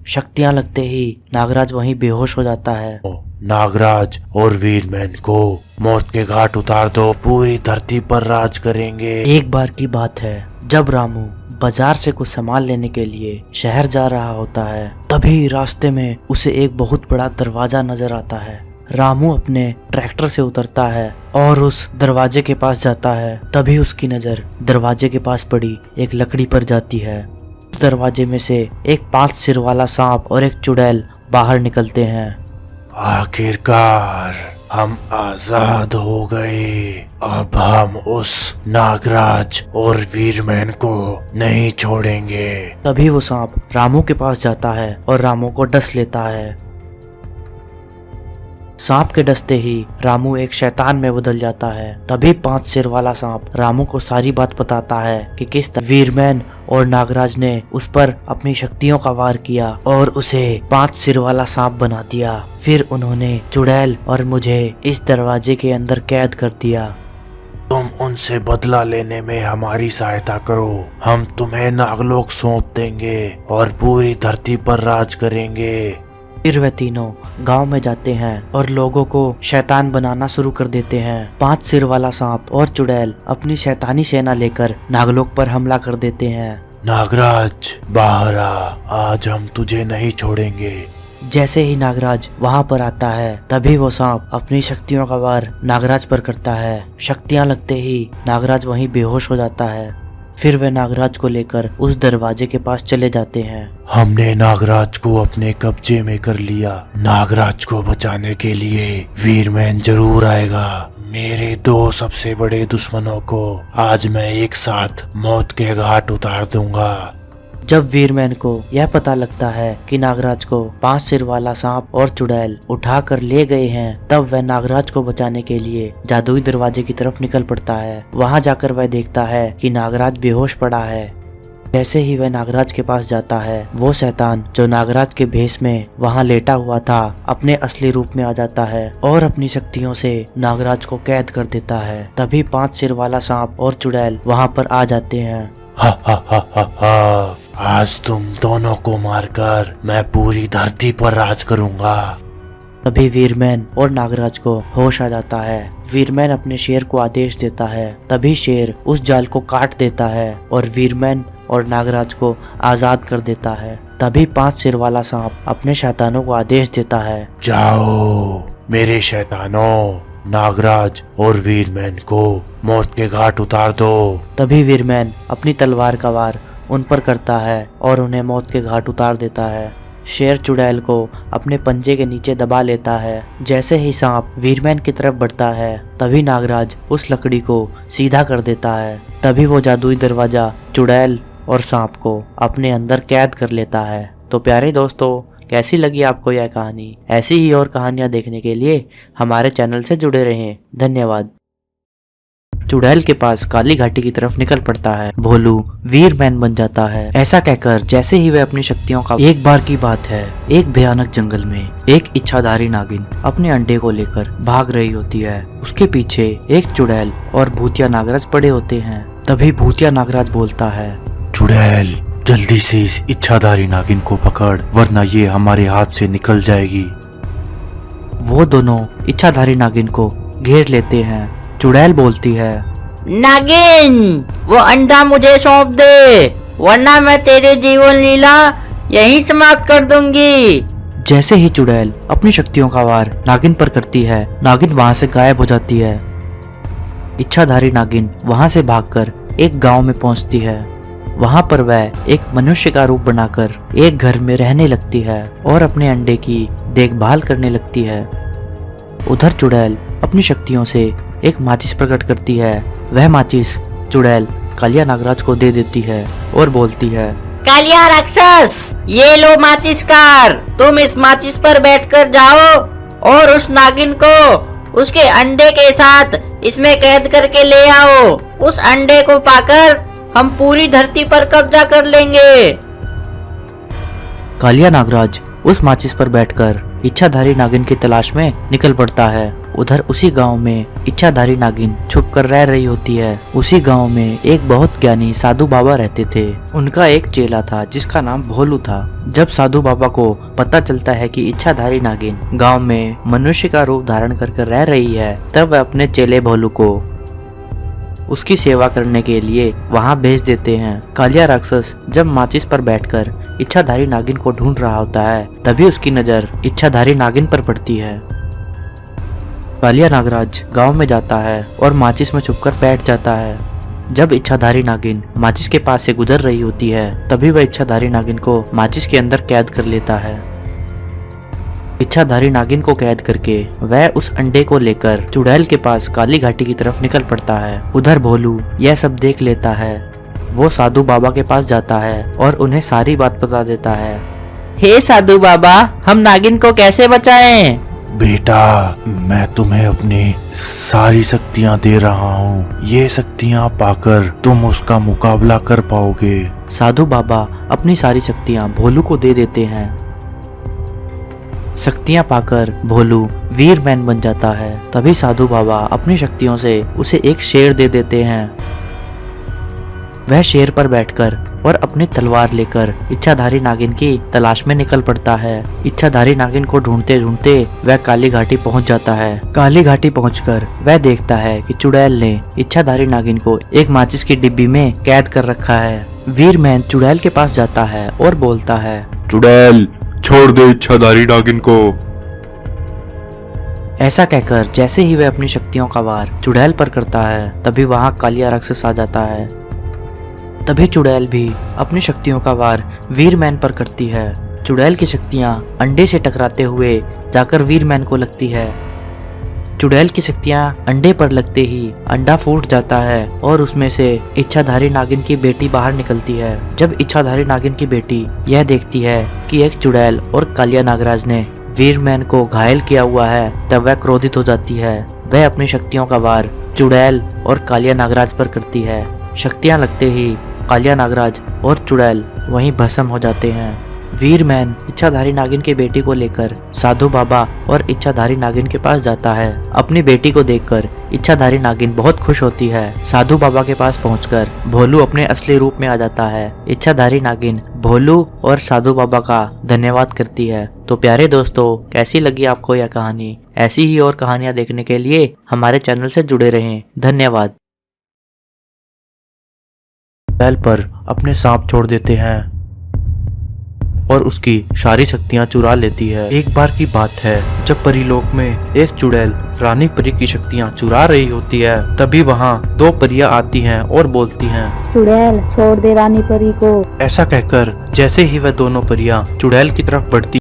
शक्तियाँ लगते ही नागराज वहीं बेहोश हो जाता है। नागराज और वीरमैन को मौत के घाट उतार दो, पूरी धरती पर राज करेंगे। एक बार की बात है, जब रामू बाजार से कुछ सामान लेने के लिए शहर जा रहा होता है, तभी रास्ते में उसे एक बहुत बड़ा दरवाजा नजर आता है। रामू अपने ट्रैक्टर से उतरता है और उस दरवाजे के पास जाता है। तभी उसकी नजर दरवाजे के पास पड़ी एक लकड़ी पर जाती है। उस दरवाजे में से एक 5 सिर वाला सांप और एक चुड़ैल बाहर निकलते हैं। आखिरकार हम आजाद हो गए। अब हम उस नागराज और वीरमैन को नहीं छोड़ेंगे। तभी वो सांप रामू के पास जाता है और रामू को डस लेता है। सांप के डसते ही रामू एक शैतान में बदल जाता है। तभी 5 सिर वाला सांप रामू को सारी बात बताता है कि किस तरह वीरमैन और नागराज ने उस पर अपनी शक्तियों का वार किया और उसे 5 सिर वाला सांप बना दिया। फिर उन्होंने चुड़ैल और मुझे इस दरवाजे के अंदर कैद कर दिया। तुम उनसे बदला लेने में हमारी सहायता करो, हम तुम्हें नागलोक सौंप देंगे और पूरी धरती पर राज करेंगे। फिर वे तीनों गांव में जाते हैं और लोगों को शैतान बनाना शुरू कर देते हैं। 5 सिर वाला सांप और चुड़ैल अपनी शैतानी सेना लेकर नागलोक पर हमला कर देते हैं। नागराज बाहर आ, आज हम तुझे नहीं छोड़ेंगे। जैसे ही नागराज वहां पर आता है, तभी वो सांप अपनी शक्तियों का वार नागराज पर करता है। शक्तियां लगते ही नागराज वहीं बेहोश हो जाता है। फिर वे नागराज को लेकर उस दरवाजे के पास चले जाते हैं। हमने नागराज को अपने कब्जे में कर लिया। नागराज को बचाने के लिए वीरमैन जरूर आएगा। मेरे 2 सबसे बड़े दुश्मनों को आज मैं एक साथ मौत के घाट उतार दूंगा। जब वीरमैन को यह पता लगता है कि नागराज को 5 सिर वाला सांप और चुड़ैल उठा कर ले गए हैं, तब वह नागराज को बचाने के लिए जादुई दरवाजे की तरफ निकल पड़ता है। वहां जाकर वह देखता है कि नागराज बेहोश पड़ा है। जैसे ही वह नागराज के पास जाता है, वो शैतान जो नागराज के भेष में वहां लेटा हुआ था, अपने असली रूप में आ जाता है और अपनी शक्तियों से नागराज को कैद कर देता है। तभी 5 सिर वाला सांप और चुड़ैल वहां पर आ जाते हैं। हा हा हा हा हा, आज तुम दोनों को मारकर मैं पूरी धरती पर राज करूंगा। तभी वीरमैन और नागराज को होश आ जाता है। वीरमैन अपने शेर को आदेश देता है। तभी शेर उस जाल को काट देता है और वीरमैन और नागराज को आजाद कर देता है। तभी 5 सिर वाला सांप अपने शैतानों को आदेश देता है, जाओ मेरे शैतानों, नागराज और वीरमैन को मौत के घाट उतार दो। तभी वीरमैन अपनी तलवार का वार उन पर करता है और उन्हें मौत के घाट उतार देता है। शेर चुड़ैल को अपने पंजे के नीचे दबा लेता है। जैसे ही सांप वीरमैन की तरफ बढ़ता है, तभी नागराज उस लकड़ी को सीधा कर देता है। तभी वो जादुई दरवाजा चुड़ैल और सांप को अपने अंदर कैद कर लेता है। तो प्यारे दोस्तों, कैसी लगी आपको यह कहानी? ऐसी ही और कहानियां देखने के लिए हमारे चैनल से जुड़े रहें। धन्यवाद। चुड़ैल के पास काली घाटी की तरफ निकल पड़ता है। भोलू वीरमैन बन जाता है। ऐसा कहकर जैसे ही वह अपनी शक्तियों का एक बार की बात है, एक भयानक जंगल में एक इच्छाधारी नागिन अपने अंडे को लेकर भाग रही होती है। उसके पीछे एक चुड़ैल और भूतिया नागराज पड़े होते हैं। तभी भूतिया नागराज बोलता है, चुड़ैल जल्दी से इस इच्छाधारी नागिन को पकड़, वरना ये हमारे हाथ से निकल जाएगी। वो दोनों इच्छाधारी नागिन को घेर लेते हैं। चुड़ैल बोलती है, नागिन, वो अंडा मुझे सौंप दे, वरना मैं तेरे जीवन लीला यहीं समाप्त कर दूंगी। जैसे ही चुड़ैल अपनी शक्तियों का वार नागिन पर करती है, नागिन वहां से गायब हो जाती है। इच्छाधारी नागिन वहां से भागकर एक गांव में पहुंचती है। वहां पर वह एक मनुष्य का रूप बनाकर एक घर में रहने लगती है और अपने अंडे की देखभाल करने लगती है। उधर चुड़ैल अपनी शक्तियों से एक माचिस प्रकट करती है। वह माचिस चुड़ैल कालिया नागराज को दे देती है और बोलती है, कालिया राक्षस, ये लो माचिस कार, तुम इस माचिस पर बैठकर जाओ और उस नागिन को उसके अंडे के साथ इसमें कैद करके ले आओ। उस अंडे को पाकर हम पूरी धरती पर कब्जा कर लेंगे। कालिया नागराज उस माचिस पर बैठकर इच्छाधारी नागिन की तलाश में निकल पड़ता है उधर उसी गांव में इच्छाधारी नागिन छुप कर रह रही होती है। उसी गांव में एक बहुत ज्ञानी साधु बाबा रहते थे। उनका एक चेला था जिसका नाम भोलू था। जब साधु बाबा को पता चलता है कि इच्छाधारी नागिन गांव में मनुष्य का रूप धारण कर रह रही है, तब वह अपने चेले भोलू को उसकी सेवा करने के लिए वहां भेज देते हैं। कालिया राक्षस जब माचिस पर बैठकर इच्छाधारी नागिन को ढूंढ रहा होता है, तभी उसकी नजर इच्छाधारी नागिन पर पड़ती है। कालिया नागराज गांव में जाता है और माचिस में छुपकर बैठ जाता है। जब इच्छाधारी नागिन माचिस के पास से गुजर रही होती है, तभी वह इच्छाधारी नागिन को माचिस के अंदर कैद कर लेता है। इच्छाधारी नागिन को कैद करके वह उस अंडे को लेकर चुड़ैल के पास काली घाटी की तरफ निकल पड़ता है। उधर भोलू यह सब देख लेता है। वो साधु बाबा के पास जाता है और उन्हें सारी बात बता देता है। हे साधु बाबा, हम नागिन को कैसे बचाएं? बेटा, मैं तुम्हें अपनी सारी शक्तियाँ दे रहा हूँ। ये शक्तियाँ पाकर तुम उसका मुकाबला कर पाओगे। साधु बाबा अपनी सारी शक्तियाँ भोलू को दे देते हैं। शक्तियाँ पाकर भोलू वीरमैन बन जाता है। तभी साधु बाबा अपनी शक्तियों से उसे एक शेर दे देते हैं। वह शेर पर बैठकर और अपनी तलवार लेकर इच्छाधारी नागिन की तलाश में निकल पड़ता है। इच्छाधारी नागिन को ढूंढते ढूंढते वह काली घाटी पहुंच जाता है। काली घाटी पहुंचकर वह देखता है कि चुड़ैल ने इच्छाधारी नागिन को एक माचिस की डिब्बी में कैद कर रखा है। वीरमैन चुड़ैल के पास जाता है और बोलता है, चुड़ैल, छोड़ दे इच्छाधारी नागिन को। ऐसा कहकर जैसे ही वह अपनी शक्तियों का वार चुड़ैल पर करता है, तभी वहां कालिया राक्षस आ जाता है। तभी चुड़ैल भी अपनी शक्तियों का वार वीरमैन पर करती है। चुड़ैल की शक्तियां अंडे से टकराते हुए जाकर वीरमैन को लगती है। चुड़ैल की शक्तियां अंडे पर लगते ही अंडा फूट जाता है और उसमें से इच्छाधारी नागिन की बेटी बाहर निकलती है। जब इच्छाधारी नागिन की बेटी यह देखती है कि एक चुड़ैल और कालिया नागराज ने वीरमैन को घायल किया हुआ है, तब वह क्रोधित हो जाती है। वह अपनी शक्तियों का वार चुड़ैल और कालिया नागराज पर करती है। शक्तियां लगते ही कालिया नागराज और चुड़ैल वहीं भस्म हो जाते हैं। वीरमैन इच्छाधारी नागिन की बेटी को लेकर साधु बाबा और इच्छाधारी नागिन के पास जाता है। अपनी बेटी को देखकर इच्छाधारी नागिन बहुत खुश होती है। साधु बाबा के पास पहुंचकर भोलू अपने असली रूप में आ जाता है। इच्छाधारी नागिन भोलू और साधु बाबा का धन्यवाद करती है। तो प्यारे दोस्तों, कैसी लगी आपको यह कहानी? ऐसी ही और कहानियां देखने के लिए हमारे चैनल से जुड़े रहें। धन्यवाद। चुड़ैल पर अपने सांप छोड़ देते हैं और उसकी सारी शक्तियां चुरा लेती है। एक बार की बात है, जब परीलोक में एक चुड़ैल रानी परी की शक्तियां चुरा रही होती है, तभी वहां दो परियां आती हैं और बोलती हैं, चुड़ैल, छोड़ दे रानी परी को। ऐसा कहकर जैसे ही वह दोनों परियां चुड़ैल की तरफ बढ़ती